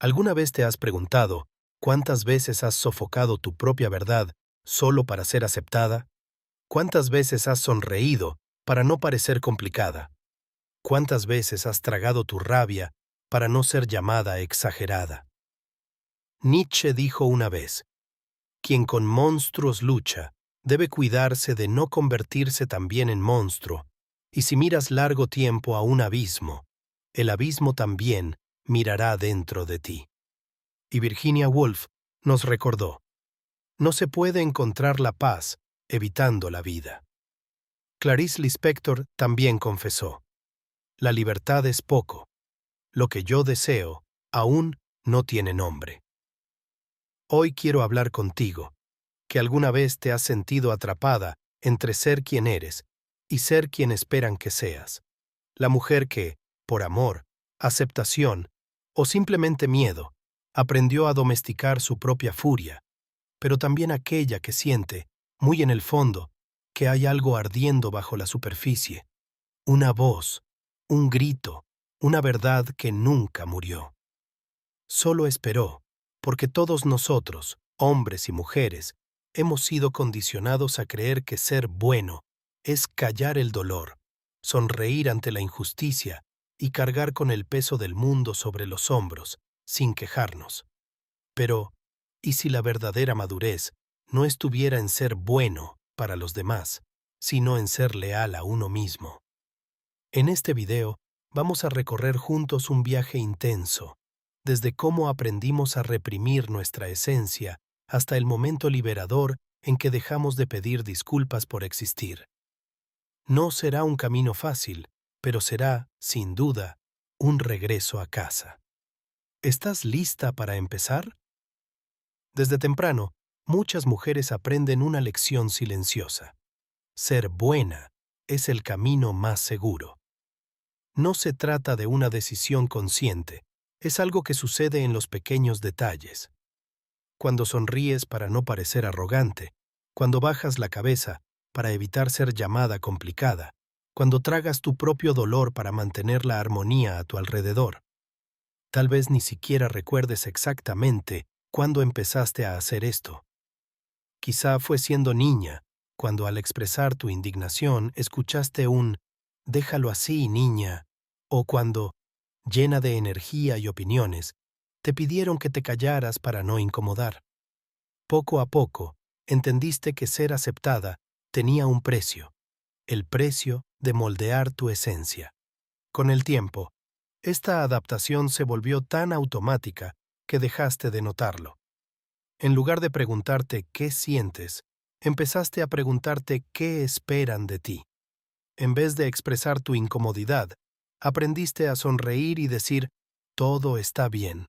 ¿Alguna vez te has preguntado cuántas veces has sofocado tu propia verdad solo para ser aceptada? ¿Cuántas veces has sonreído para no parecer complicada? ¿Cuántas veces has tragado tu rabia para no ser llamada exagerada? Nietzsche dijo una vez: quien con monstruos lucha debe cuidarse de no convertirse también en monstruo, y si miras largo tiempo a un abismo, el abismo también mirará dentro de ti. Y Virginia Woolf nos recordó: no se puede encontrar la paz evitando la vida. Clarice Lispector también confesó: la libertad es poco. Lo que yo deseo aún no tiene nombre. Hoy quiero hablar contigo, que alguna vez te has sentido atrapada entre ser quien eres y ser quien esperan que seas. La mujer que, por amor, aceptación o simplemente miedo, aprendió a domesticar su propia furia, pero también aquella que siente, muy en el fondo, que hay algo ardiendo bajo la superficie, una voz, un grito, una verdad que nunca murió. Solo esperó, porque todos nosotros, hombres y mujeres, hemos sido condicionados a creer que ser bueno es callar el dolor, sonreír ante la injusticia y cargar con el peso del mundo sobre los hombros, sin quejarnos. Pero, ¿y si la verdadera madurez no estuviera en ser bueno para los demás, sino en ser leal a uno mismo? En este video vamos a recorrer juntos un viaje intenso, desde cómo aprendimos a reprimir nuestra esencia hasta el momento liberador en que dejamos de pedir disculpas por existir. No será un camino fácil, pero será, sin duda, un regreso a casa. ¿Estás lista para empezar? Desde temprano, muchas mujeres aprenden una lección silenciosa. Ser buena es el camino más seguro. No se trata de una decisión consciente, es algo que sucede en los pequeños detalles. Cuando sonríes para no parecer arrogante, cuando bajas la cabeza para evitar ser llamada complicada, cuando tragas tu propio dolor para mantener la armonía a tu alrededor. Tal vez ni siquiera recuerdes exactamente cuándo empezaste a hacer esto. Quizá fue siendo niña, cuando al expresar tu indignación escuchaste un «déjalo así, niña», o cuando, llena de energía y opiniones, te pidieron que te callaras para no incomodar. Poco a poco, entendiste que ser aceptada tenía un precio, el precio de moldear tu esencia. Con el tiempo, esta adaptación se volvió tan automática que dejaste de notarlo. En lugar de preguntarte qué sientes, empezaste a preguntarte qué esperan de ti. En vez de expresar tu incomodidad, aprendiste a sonreír y decir, todo está bien.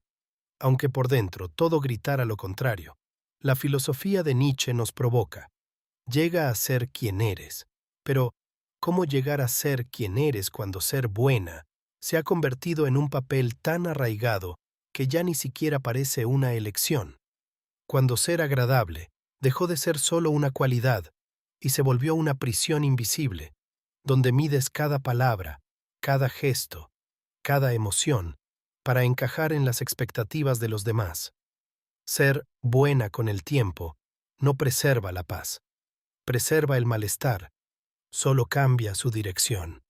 Aunque por dentro todo gritara lo contrario, la filosofía de Nietzsche nos provoca. Llega a ser quien eres. Pero, ¿cómo llegar a ser quien eres cuando ser buena se ha convertido en un papel tan arraigado que ya ni siquiera parece una elección? Cuando ser agradable dejó de ser solo una cualidad y se volvió una prisión invisible, donde mides cada palabra, cada gesto, cada emoción, para encajar en las expectativas de los demás. Ser buena con el tiempo no preserva la paz, preserva el malestar, solo cambia su dirección.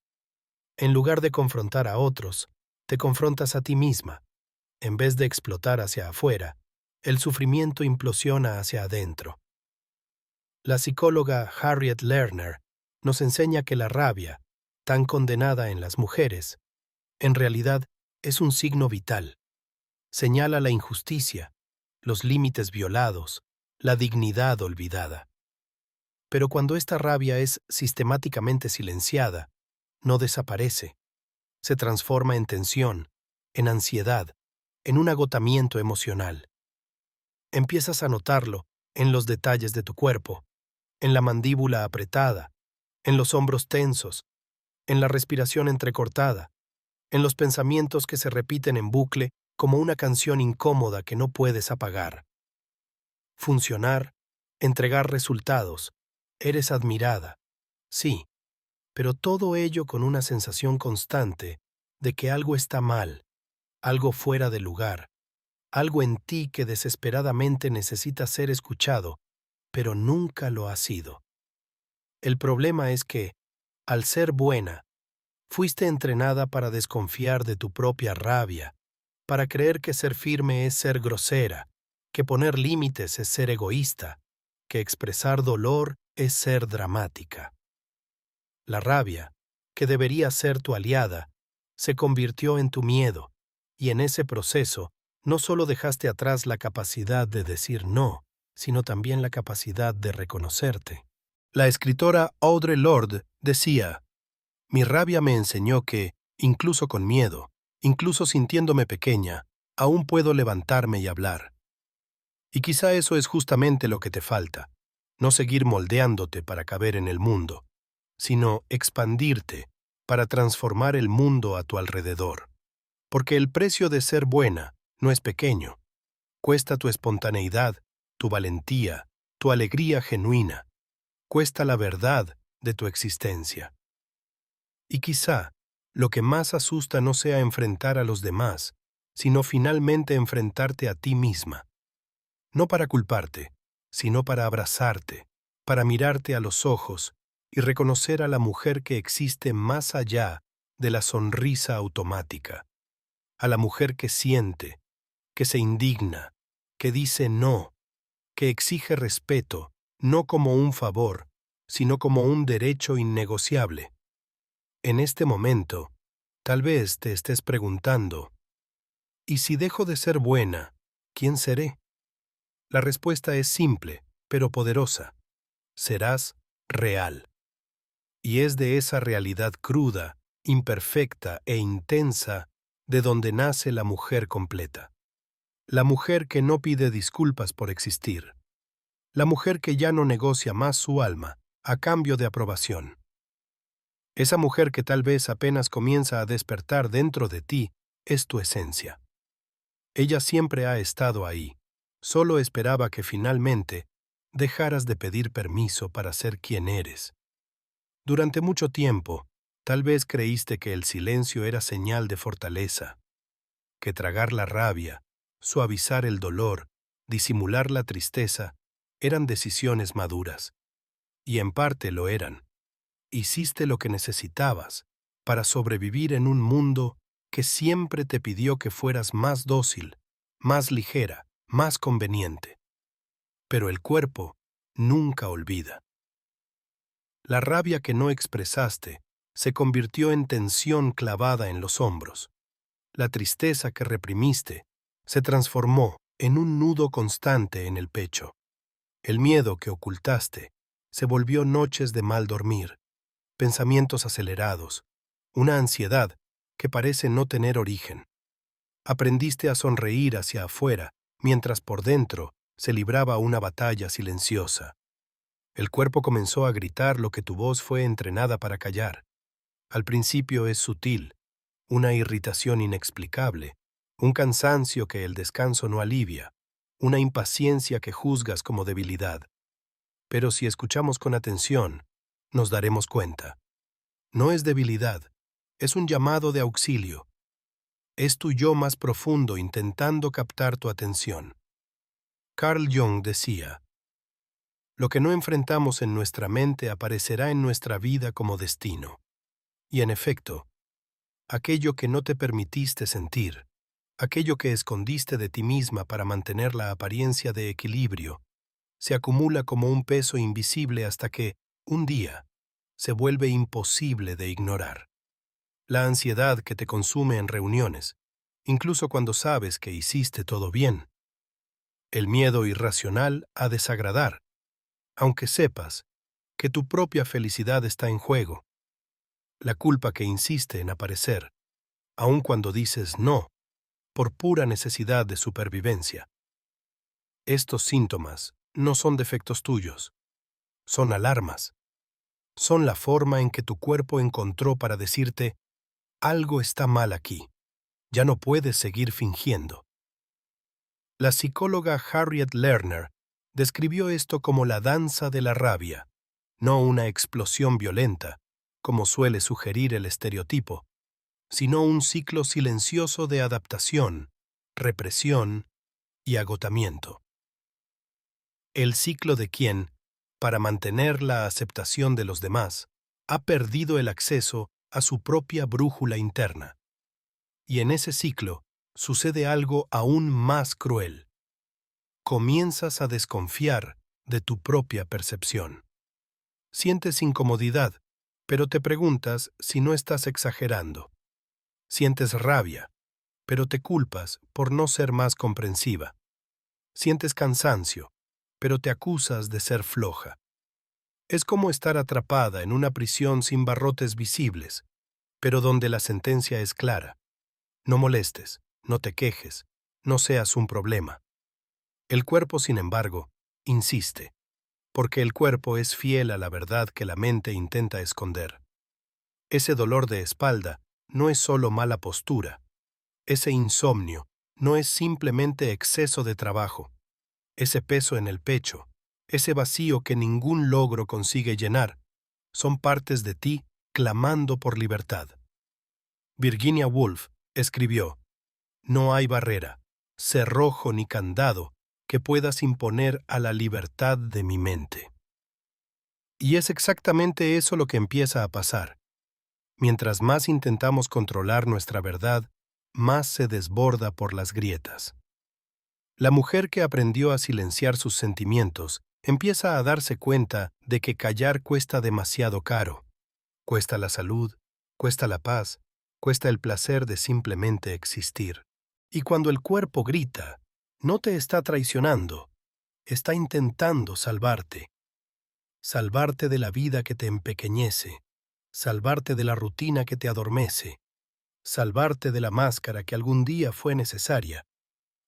En lugar de confrontar a otros, te confrontas a ti misma. En vez de explotar hacia afuera, el sufrimiento implosiona hacia adentro. La psicóloga Harriet Lerner nos enseña que la rabia, tan condenada en las mujeres, en realidad es un signo vital. Señala la injusticia, los límites violados, la dignidad olvidada. Pero cuando esta rabia es sistemáticamente silenciada, no desaparece. Se transforma en tensión, en ansiedad, en un agotamiento emocional. Empiezas a notarlo en los detalles de tu cuerpo, en la mandíbula apretada, en los hombros tensos, en la respiración entrecortada, en los pensamientos que se repiten en bucle como una canción incómoda que no puedes apagar. Funcionar, entregar resultados, eres admirada, sí, pero todo ello con una sensación constante de que algo está mal, algo fuera de lugar, algo en ti que desesperadamente necesita ser escuchado, pero nunca lo ha sido. El problema es que, al ser buena, fuiste entrenada para desconfiar de tu propia rabia, para creer que ser firme es ser grosera, que poner límites es ser egoísta, que expresar dolor es ser dramática. La rabia, que debería ser tu aliada, se convirtió en tu miedo, y en ese proceso no solo dejaste atrás la capacidad de decir no, sino también la capacidad de reconocerte. La escritora Audre Lorde decía: mi rabia me enseñó que, incluso con miedo, incluso sintiéndome pequeña, aún puedo levantarme y hablar. Y quizá eso es justamente lo que te falta, no seguir moldeándote para caber en el mundo, sino expandirte para transformar el mundo a tu alrededor. Porque el precio de ser buena no es pequeño. Cuesta tu espontaneidad, tu valentía, tu alegría genuina. Cuesta la verdad de tu existencia. Y quizá lo que más asusta no sea enfrentar a los demás, sino finalmente enfrentarte a ti misma. No para culparte, sino para abrazarte, para mirarte a los ojos y reconocer a la mujer que existe más allá de la sonrisa automática, a la mujer que siente, que se indigna, que dice no, que exige respeto, no como un favor, sino como un derecho innegociable. En este momento, tal vez te estés preguntando, ¿y si dejo de ser buena, quién seré? La respuesta es simple, pero poderosa. Serás real. Y es de esa realidad cruda, imperfecta e intensa de donde nace la mujer completa. La mujer que no pide disculpas por existir. La mujer que ya no negocia más su alma a cambio de aprobación. Esa mujer que tal vez apenas comienza a despertar dentro de ti es tu esencia. Ella siempre ha estado ahí, solo esperaba que finalmente dejaras de pedir permiso para ser quien eres. Durante mucho tiempo, tal vez creíste que el silencio era señal de fortaleza, que tragar la rabia, suavizar el dolor, disimular la tristeza, eran decisiones maduras. Y en parte lo eran. Hiciste lo que necesitabas para sobrevivir en un mundo que siempre te pidió que fueras más dócil, más ligera, más conveniente. Pero el cuerpo nunca olvida. La rabia que no expresaste se convirtió en tensión clavada en los hombros. La tristeza que reprimiste se transformó en un nudo constante en el pecho. El miedo que ocultaste se volvió noches de mal dormir, pensamientos acelerados, una ansiedad que parece no tener origen. Aprendiste a sonreír hacia afuera, mientras por dentro se libraba una batalla silenciosa. El cuerpo comenzó a gritar lo que tu voz fue entrenada para callar. Al principio es sutil, una irritación inexplicable, un cansancio que el descanso no alivia, una impaciencia que juzgas como debilidad. Pero si escuchamos con atención, nos daremos cuenta. No es debilidad, es un llamado de auxilio. Es tu yo más profundo intentando captar tu atención. Carl Jung decía: lo que no enfrentamos en nuestra mente aparecerá en nuestra vida como destino. Y en efecto, aquello que no te permitiste sentir, aquello que escondiste de ti misma para mantener la apariencia de equilibrio, se acumula como un peso invisible hasta que, un día, se vuelve imposible de ignorar. La ansiedad que te consume en reuniones, incluso cuando sabes que hiciste todo bien. El miedo irracional a desagradar, aunque sepas que tu propia felicidad está en juego. La culpa que insiste en aparecer, aun cuando dices no, por pura necesidad de supervivencia. Estos síntomas no son defectos tuyos, son alarmas. Son la forma en que tu cuerpo encontró para decirte: algo está mal aquí, ya no puedes seguir fingiendo. La psicóloga Harriet Lerner describió esto como la danza de la rabia, no una explosión violenta, como suele sugerir el estereotipo, sino un ciclo silencioso de adaptación, represión y agotamiento. El ciclo de quien, para mantener la aceptación de los demás, ha perdido el acceso a su propia brújula interna. Y en ese ciclo sucede algo aún más cruel. Comienzas a desconfiar de tu propia percepción. Sientes incomodidad, pero te preguntas si no estás exagerando. Sientes rabia, pero te culpas por no ser más comprensiva. Sientes cansancio, pero te acusas de ser floja. Es como estar atrapada en una prisión sin barrotes visibles, pero donde la sentencia es clara. No molestes, no te quejes, no seas un problema. El cuerpo, sin embargo, insiste, porque el cuerpo es fiel a la verdad que la mente intenta esconder. Ese dolor de espalda no es solo mala postura. Ese insomnio no es simplemente exceso de trabajo. Ese peso en el pecho, ese vacío que ningún logro consigue llenar, son partes de ti clamando por libertad. Virginia Woolf escribió: "No hay barrera, cerrojo ni candado que puedas imponer a la libertad de mi mente". Y es exactamente eso lo que empieza a pasar. Mientras más intentamos controlar nuestra verdad, más se desborda por las grietas. La mujer que aprendió a silenciar sus sentimientos empieza a darse cuenta de que callar cuesta demasiado caro. Cuesta la salud, cuesta la paz, cuesta el placer de simplemente existir. Y cuando el cuerpo grita, no te está traicionando, está intentando salvarte. Salvarte de la vida que te empequeñece, salvarte de la rutina que te adormece, salvarte de la máscara que algún día fue necesaria,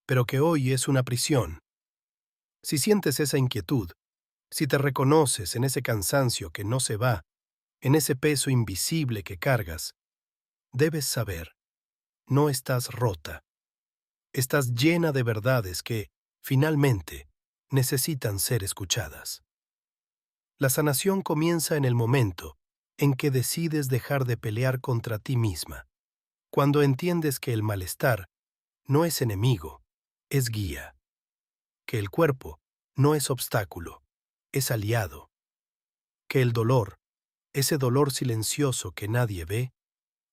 pero que hoy es una prisión. Si sientes esa inquietud, si te reconoces en ese cansancio que no se va, en ese peso invisible que cargas, debes saber, no estás rota. Estás llena de verdades que, finalmente, necesitan ser escuchadas. La sanación comienza en el momento en que decides dejar de pelear contra ti misma, cuando entiendes que el malestar no es enemigo, es guía, que el cuerpo no es obstáculo, es aliado, que el dolor, ese dolor silencioso que nadie ve,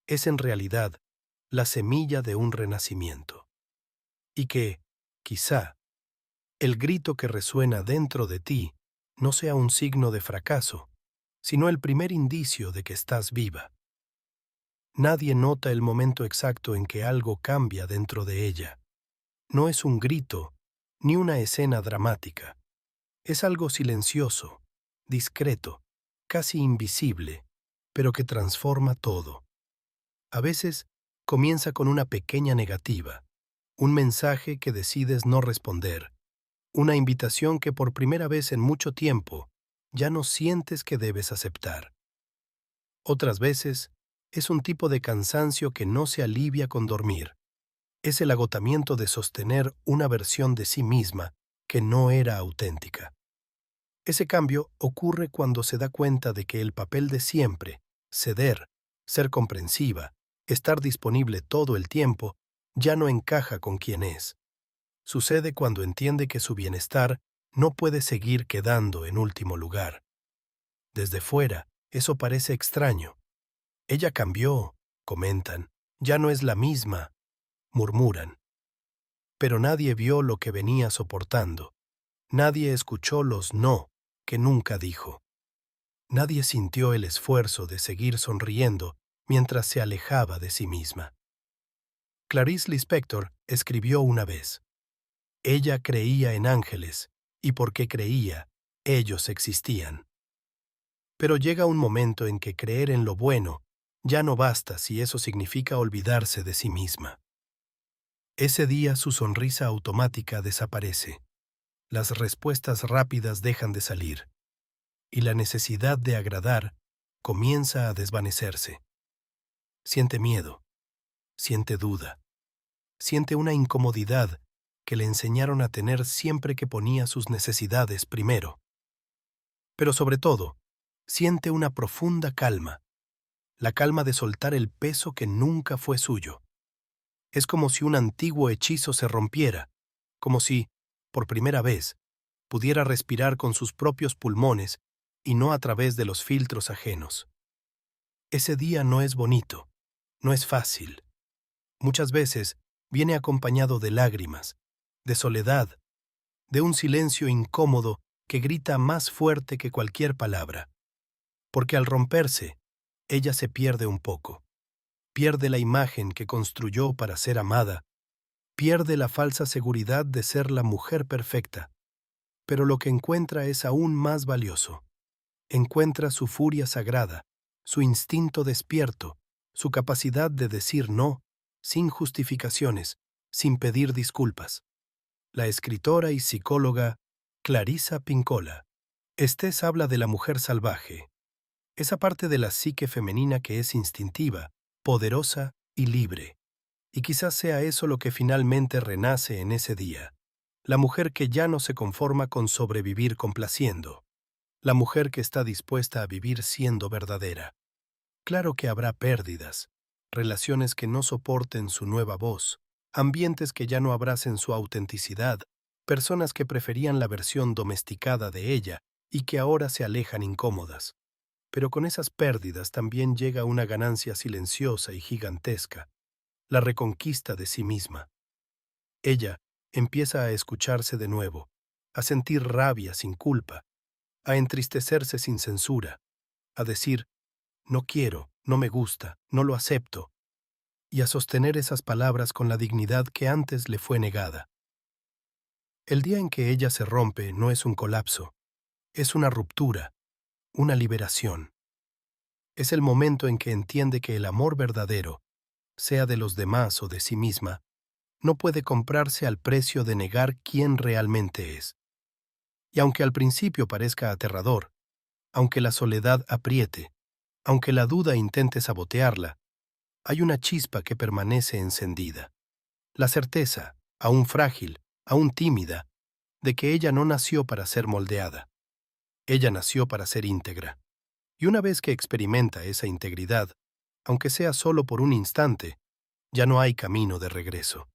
es en realidad la semilla de un renacimiento. Y que, quizá, el grito que resuena dentro de ti no sea un signo de fracaso, sino el primer indicio de que estás viva. Nadie nota el momento exacto en que algo cambia dentro de ella. No es un grito, ni una escena dramática. Es algo silencioso, discreto, casi invisible, pero que transforma todo. A veces comienza con una pequeña negativa, un mensaje que decides no responder, una invitación que por primera vez en mucho tiempo ya no sientes que debes aceptar. Otras veces es un tipo de cansancio que no se alivia con dormir. Es el agotamiento de sostener una versión de sí misma que no era auténtica. Ese cambio ocurre cuando se da cuenta de que el papel de siempre, ceder, ser comprensiva, estar disponible todo el tiempo, ya no encaja con quien es. Sucede cuando entiende que su bienestar no puede seguir quedando en último lugar. Desde fuera, eso parece extraño. Ella cambió, comentan, ya no es la misma, murmuran. Pero nadie vio lo que venía soportando. Nadie escuchó los no que nunca dijo. Nadie sintió el esfuerzo de seguir sonriendo mientras se alejaba de sí misma. Clarice Lispector escribió una vez: "Ella creía en ángeles, y porque creía, ellos existían". Pero llega un momento en que creer en lo bueno ya no basta si eso significa olvidarse de sí misma. Ese día su sonrisa automática desaparece, las respuestas rápidas dejan de salir, y la necesidad de agradar comienza a desvanecerse. Siente miedo, siente duda, siente una incomodidad que le enseñaron a tener siempre que ponía sus necesidades primero. Pero sobre todo, siente una profunda calma, la calma de soltar el peso que nunca fue suyo. Es como si un antiguo hechizo se rompiera, como si, por primera vez, pudiera respirar con sus propios pulmones y no a través de los filtros ajenos. Ese día no es bonito, no es fácil. Muchas veces viene acompañado de lágrimas, de soledad, de un silencio incómodo que grita más fuerte que cualquier palabra. Porque al romperse, ella se pierde un poco. Pierde la imagen que construyó para ser amada, pierde la falsa seguridad de ser la mujer perfecta. Pero lo que encuentra es aún más valioso. Encuentra su furia sagrada, su instinto despierto, su capacidad de decir no, sin justificaciones, sin pedir disculpas. La escritora y psicóloga Clarissa Pinkola Estés habla de la mujer salvaje, esa parte de la psique femenina que es instintiva, poderosa y libre. Y quizás sea eso lo que finalmente renace en ese día. La mujer que ya no se conforma con sobrevivir complaciendo. La mujer que está dispuesta a vivir siendo verdadera. Claro que habrá pérdidas, relaciones que no soporten su nueva voz, ambientes que ya no abracen su autenticidad, personas que preferían la versión domesticada de ella y que ahora se alejan incómodas. Pero con esas pérdidas también llega una ganancia silenciosa y gigantesca, la reconquista de sí misma. Ella empieza a escucharse de nuevo, a sentir rabia sin culpa, a entristecerse sin censura, a decir, no quiero, no me gusta, no lo acepto, y a sostener esas palabras con la dignidad que antes le fue negada. El día en que ella se rompe no es un colapso, es una ruptura, una liberación. Es el momento en que entiende que el amor verdadero, sea de los demás o de sí misma, no puede comprarse al precio de negar quién realmente es. Y aunque al principio parezca aterrador, aunque la soledad apriete, aunque la duda intente sabotearla, hay una chispa que permanece encendida. La certeza, aún frágil, aún tímida, de que ella no nació para ser moldeada. Ella nació para ser íntegra. Y una vez que experimenta esa integridad, aunque sea solo por un instante, ya no hay camino de regreso.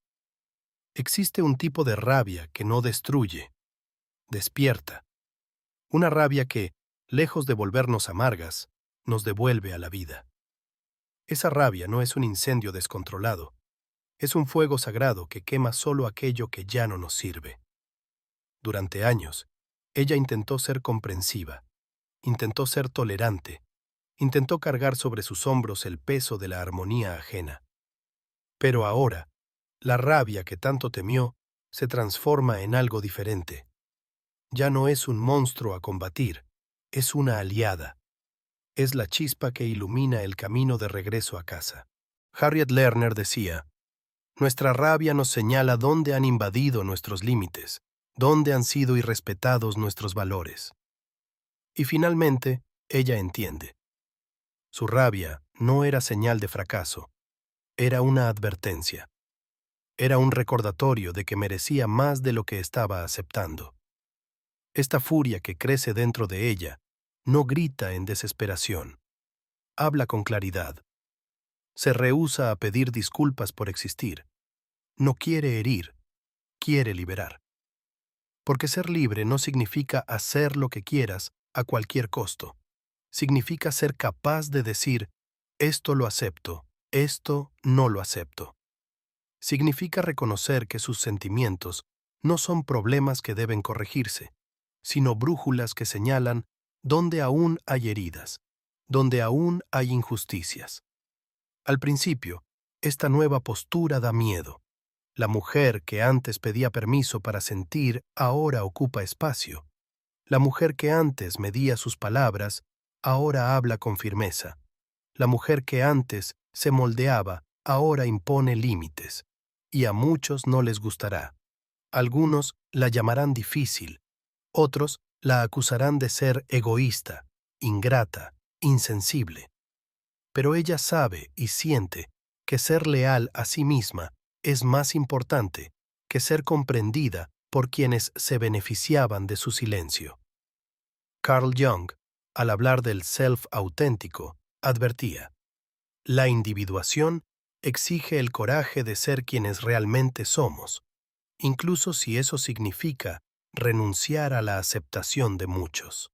Existe un tipo de rabia que no destruye, despierta. Una rabia que, lejos de volvernos amargas, nos devuelve a la vida. Esa rabia no es un incendio descontrolado, es un fuego sagrado que quema solo aquello que ya no nos sirve. Durante años, ella intentó ser comprensiva, intentó ser tolerante, intentó cargar sobre sus hombros el peso de la armonía ajena. Pero ahora, la rabia que tanto temió se transforma en algo diferente. Ya no es un monstruo a combatir, es una aliada. Es la chispa que ilumina el camino de regreso a casa. Harriet Lerner decía, nuestra rabia nos señala dónde han invadido nuestros límites, dónde han sido irrespetados nuestros valores. Y finalmente, ella entiende. Su rabia no era señal de fracaso, era una advertencia. Era un recordatorio de que merecía más de lo que estaba aceptando. Esta furia que crece dentro de ella no grita en desesperación. Habla con claridad. Se rehúsa a pedir disculpas por existir. No quiere herir, quiere liberar. Porque ser libre no significa hacer lo que quieras a cualquier costo. Significa ser capaz de decir, esto lo acepto, esto no lo acepto. Significa reconocer que sus sentimientos no son problemas que deben corregirse, sino brújulas que señalan dónde aún hay heridas, donde aún hay injusticias. Al principio, esta nueva postura da miedo. La mujer que antes pedía permiso para sentir ahora ocupa espacio. La mujer que antes medía sus palabras ahora habla con firmeza. La mujer que antes se moldeaba ahora impone límites. Y a muchos no les gustará. Algunos la llamarán difícil, otros la acusarán de ser egoísta, ingrata, insensible. Pero ella sabe y siente que ser leal a sí misma es más importante que ser comprendida por quienes se beneficiaban de su silencio. Carl Jung, al hablar del self auténtico, advertía: la individuación exige el coraje de ser quienes realmente somos, incluso si eso significa renunciar a la aceptación de muchos.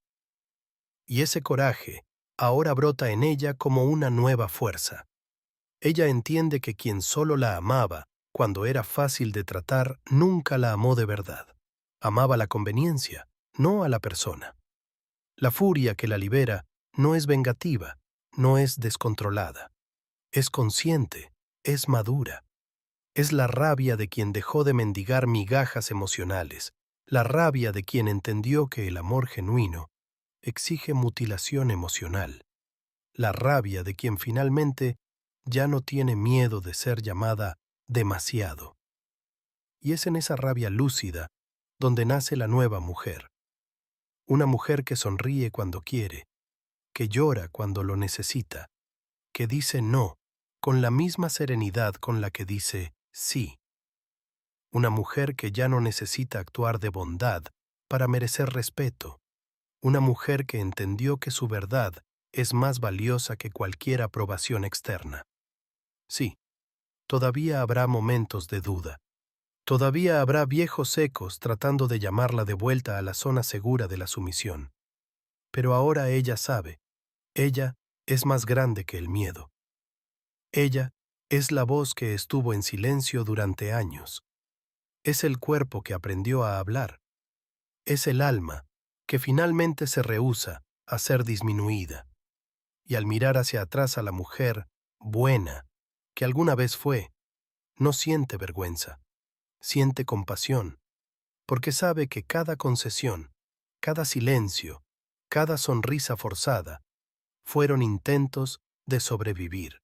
Y ese coraje ahora brota en ella como una nueva fuerza. Ella entiende que quien solo la amaba cuando era fácil de tratar nunca la amó de verdad. Amaba la conveniencia, no a la persona. La furia que la libera no es vengativa, no es descontrolada. Es consciente, es madura. Es la rabia de quien dejó de mendigar migajas emocionales, la rabia de quien entendió que el amor genuino exige mutilación emocional, la rabia de quien finalmente ya no tiene miedo de ser llamada demasiado. Y es en esa rabia lúcida donde nace la nueva mujer. Una mujer que sonríe cuando quiere, que llora cuando lo necesita, que dice no con la misma serenidad con la que dice sí. Una mujer que ya no necesita actuar de bondad para merecer respeto. Una mujer que entendió que su verdad es más valiosa que cualquier aprobación externa. Sí, todavía habrá momentos de duda. Todavía habrá viejos ecos tratando de llamarla de vuelta a la zona segura de la sumisión. Pero ahora ella sabe, ella es más grande que el miedo. Ella es la voz que estuvo en silencio durante años. Es el cuerpo que aprendió a hablar. Es el alma que finalmente se rehúsa a ser disminuida. Y al mirar hacia atrás a la mujer buena que alguna vez fue, no siente vergüenza, siente compasión, porque sabe que cada concesión, cada silencio, cada sonrisa forzada, fueron intentos de sobrevivir.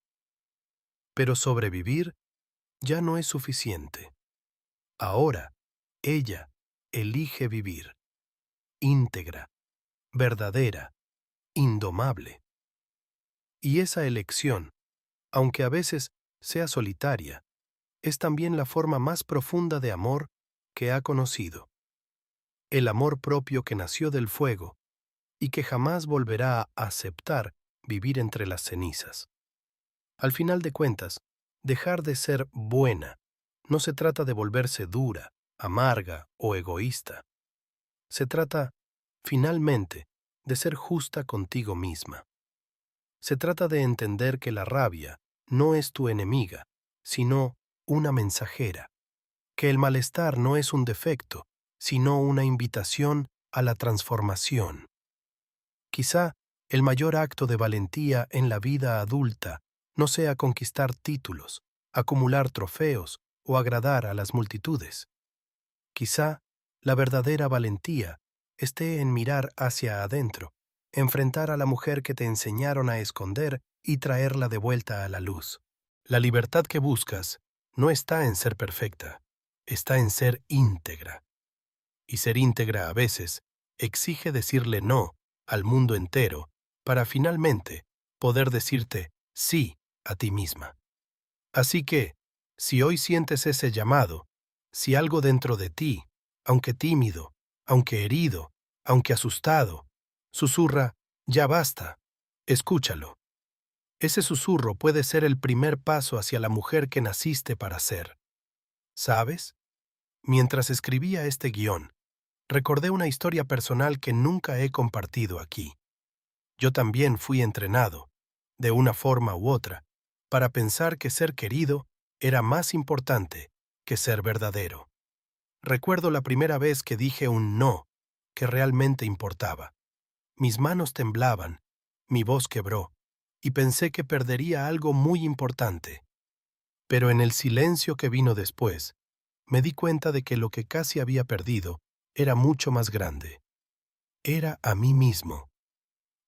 Pero sobrevivir ya no es suficiente. Ahora, ella elige vivir, íntegra, verdadera, indomable. Y esa elección, aunque a veces sea solitaria, es también la forma más profunda de amor que ha conocido. El amor propio que nació del fuego y que jamás volverá a aceptar vivir entre las cenizas. Al final de cuentas, dejar de ser buena no se trata de volverse dura, amarga o egoísta. Se trata, finalmente, de ser justa contigo misma. Se trata de entender que la rabia no es tu enemiga, sino una mensajera. Que el malestar no es un defecto, sino una invitación a la transformación. Quizá el mayor acto de valentía en la vida adulta no sea conquistar títulos, acumular trofeos o agradar a las multitudes. Quizá la verdadera valentía esté en mirar hacia adentro, enfrentar a la mujer que te enseñaron a esconder y traerla de vuelta a la luz. La libertad que buscas no está en ser perfecta, está en ser íntegra. Y ser íntegra a veces exige decirle no al mundo entero para finalmente poder decirte sí a ti misma. Así que, si hoy sientes ese llamado, si algo dentro de ti, aunque tímido, aunque herido, aunque asustado, susurra, ya basta, escúchalo. Ese susurro puede ser el primer paso hacia la mujer que naciste para ser. ¿Sabes? Mientras escribía este guión, recordé una historia personal que nunca he compartido aquí. Yo también fui entrenado, de una forma u otra, para pensar que ser querido era más importante que ser verdadero. Recuerdo la primera vez que dije un no que realmente importaba. Mis manos temblaban, mi voz quebró, y pensé que perdería algo muy importante. Pero en el silencio que vino después, me di cuenta de que lo que casi había perdido era mucho más grande. Era a mí mismo.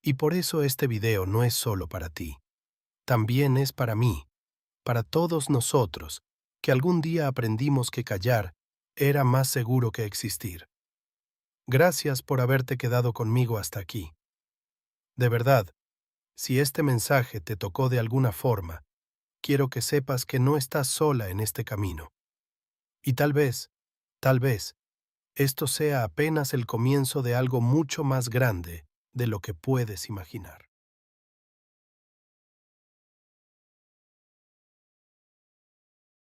Y por eso este video no es solo para ti. También es para mí, para todos nosotros, que algún día aprendimos que callar era más seguro que existir. Gracias por haberte quedado conmigo hasta aquí. De verdad, si este mensaje te tocó de alguna forma, quiero que sepas que no estás sola en este camino. Y tal vez, esto sea apenas el comienzo de algo mucho más grande de lo que puedes imaginar.